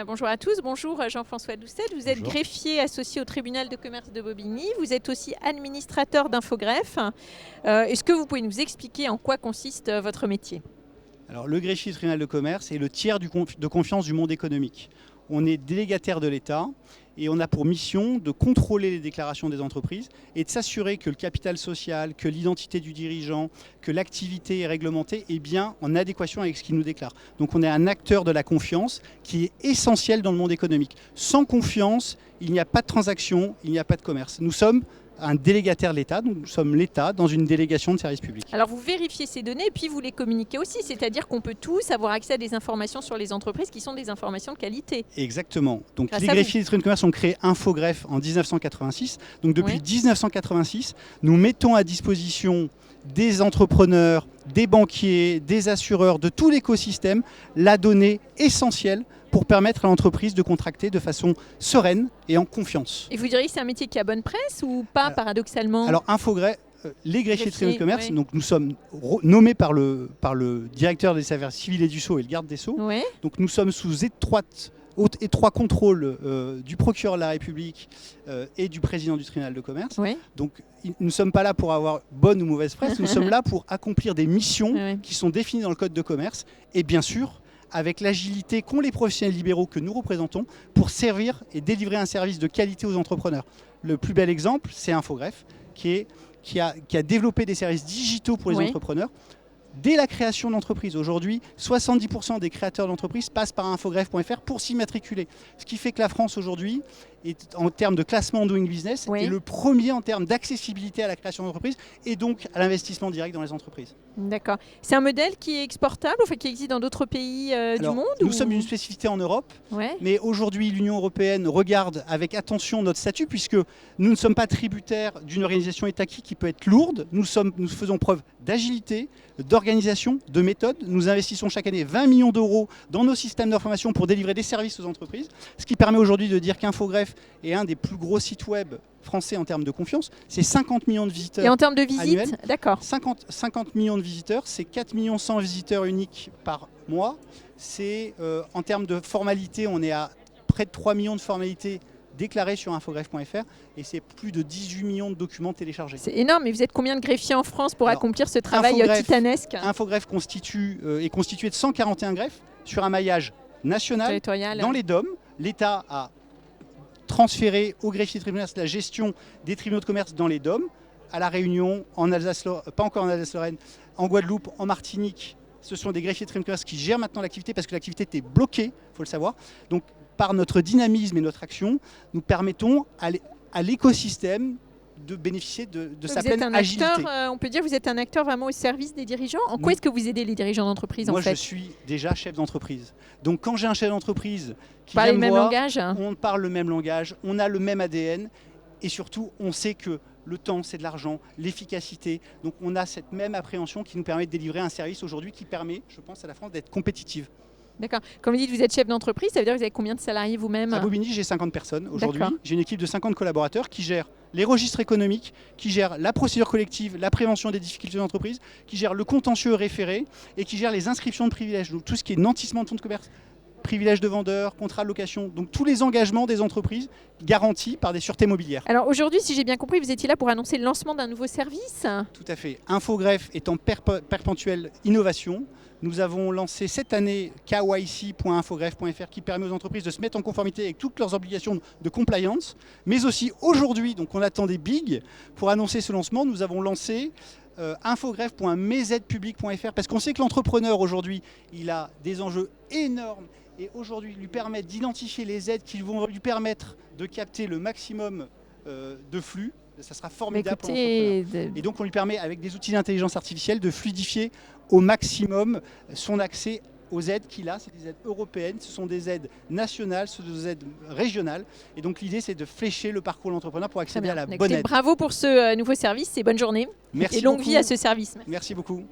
bonjour à tous. Bonjour Jean-François Doucet. Vous êtes greffier associé au tribunal de commerce de Bobigny. Vous êtes aussi administrateur d'Infogreffe. Est-ce que vous pouvez nous expliquer en quoi consiste votre métier ? Alors, le greffier du tribunal de commerce est le tiers de confiance du monde économique. On est délégataire de l'État et on a pour mission de contrôler les déclarations des entreprises et de s'assurer que le capital social, que l'identité du dirigeant, que l'activité est réglementée est bien en adéquation avec ce qu'il nous déclare. Donc on est un acteur de la confiance qui est essentiel dans le monde économique. Sans confiance, il n'y a pas de transaction, il n'y a pas de commerce. Nous sommes un délégataire de l'État, donc nous sommes l'État dans une délégation de service public. Alors vous vérifiez ces données et puis vous les communiquez aussi, c'est-à-dire qu'on peut tous avoir accès à des informations sur les entreprises qui sont des informations de qualité. Exactement. Donc les greffiers du tribunal de commerce ont créé Infogreffe en 1986. Donc depuis 1986, nous mettons à disposition des entrepreneurs, des banquiers, des assureurs, de tout l'écosystème, la donnée essentielle pour permettre à l'entreprise de contracter de façon sereine et en confiance. Et vous diriez que c'est un métier qui a bonne presse ou pas, paradoxalement ? Alors, Infogreffe, les greffiers de tribunal de commerce, donc nous sommes nommés par le directeur des affaires civiles et du Sceau et le garde des Sceaux. Donc nous sommes sous étroit contrôle du procureur de la République et du président du tribunal de commerce. Donc nous ne sommes pas là pour avoir bonne ou mauvaise presse, nous sommes là pour accomplir des missions qui sont définies dans le code de commerce et bien sûr avec l'agilité qu'ont les professionnels libéraux que nous représentons pour servir et délivrer un service de qualité aux entrepreneurs. Le plus bel exemple, c'est Infogreffe qui a développé des services digitaux pour les entrepreneurs. Dès la création d'entreprise, aujourd'hui, 70% des créateurs d'entreprises passent par infogreffe.fr pour s'immatriculer. Ce qui fait que la France aujourd'hui, en termes de classement Doing Business, est le premier en termes d'accessibilité à la création d'entreprise et donc à l'investissement direct dans les entreprises. D'accord. C'est un modèle qui est exportable, qui existe dans d'autres pays du monde ? Nous sommes une spécificité en Europe, mais aujourd'hui l'Union européenne regarde avec attention notre statut puisque nous ne sommes pas tributaires d'une organisation étatique qui peut être lourde. Nous faisons preuve d'agilité, d'organisation, de méthode. Nous investissons chaque année 20 millions d'euros dans nos systèmes d'information pour délivrer des services aux entreprises, ce qui permet aujourd'hui de dire qu'Infogreffe est un des plus gros sites web français en termes de confiance. C'est 50 millions de visiteurs. Et en termes de visites, d'accord. 50 millions de visiteurs, c'est 4 100 000 visiteurs uniques par mois. C'est en termes de formalités, on est à près de 3 millions de formalités déclarées sur infogreffe.fr et c'est plus de 18 millions de documents téléchargés. C'est énorme, mais vous êtes combien de greffiers en France pour accomplir ce travail titanesque ? Infogreffe est constitué de 141 greffes sur un maillage national dans les DOM. L'État a transféré au greffier de tribunal la gestion des tribunaux de commerce dans les DOM, à La Réunion, en Alsace, pas encore en Alsace-Lorraine, en Guadeloupe, en Martinique. Ce sont des greffiers de tribunal de commerce qui gèrent maintenant l'activité parce que l'activité était bloquée, il faut le savoir. Donc par notre dynamisme et notre action, nous permettons à l'écosystème de bénéficier de sa pleine agilité. On peut dire que vous êtes un acteur vraiment au service des dirigeants. En quoi est-ce que vous aidez les dirigeants d'entreprise ? Moi, je suis déjà chef d'entreprise. Donc, quand j'ai un chef d'entreprise qui vient me voir, on parle le même langage, on a le même ADN et surtout, on sait que le temps, c'est de l'argent, l'efficacité. Donc, on a cette même appréhension qui nous permet de délivrer un service aujourd'hui qui permet, je pense, à la France d'être compétitive. D'accord. Comme vous dites, vous êtes chef d'entreprise, ça veut dire que vous avez combien de salariés vous-même ? À Bobigny, j'ai 50 personnes aujourd'hui. J'ai une équipe de 50 collaborateurs qui gèrent les registres économiques, qui gèrent la procédure collective, la prévention des difficultés d'entreprise, qui gèrent le contentieux référé et qui gèrent les inscriptions de privilèges. Donc tout ce qui est nantissement de fonds de commerce, privilèges de vendeurs, contrats de location, donc tous les engagements des entreprises garantis par des sûretés mobilières. Alors aujourd'hui, si j'ai bien compris, vous étiez là pour annoncer le lancement d'un nouveau service ? Tout à fait. Infogreffe est en perpétuelle innovation. Nous avons lancé cette année kyc.infogreffe.fr qui permet aux entreprises de se mettre en conformité avec toutes leurs obligations de compliance. Mais aussi aujourd'hui, donc on attend des bigs pour annoncer ce lancement. Nous avons lancé infogreffe.mezpublic.fr parce qu'on sait que l'entrepreneur aujourd'hui, il a des enjeux énormes et aujourd'hui lui permettre d'identifier les aides qui vont lui permettre de capter le maximum de flux. Ça sera formidable pour l'entrepreneur. Et donc on lui permet avec des outils d'intelligence artificielle de fluidifier au maximum son accès aux aides qu'il a. C'est des aides européennes, ce sont des aides nationales, ce sont des aides régionales. Et donc l'idée c'est de flécher le parcours de l'entrepreneur pour accéder à la bonne aide. Bravo pour ce nouveau service et bonne journée. Merci et longue beaucoup. vie à ce service. Merci beaucoup.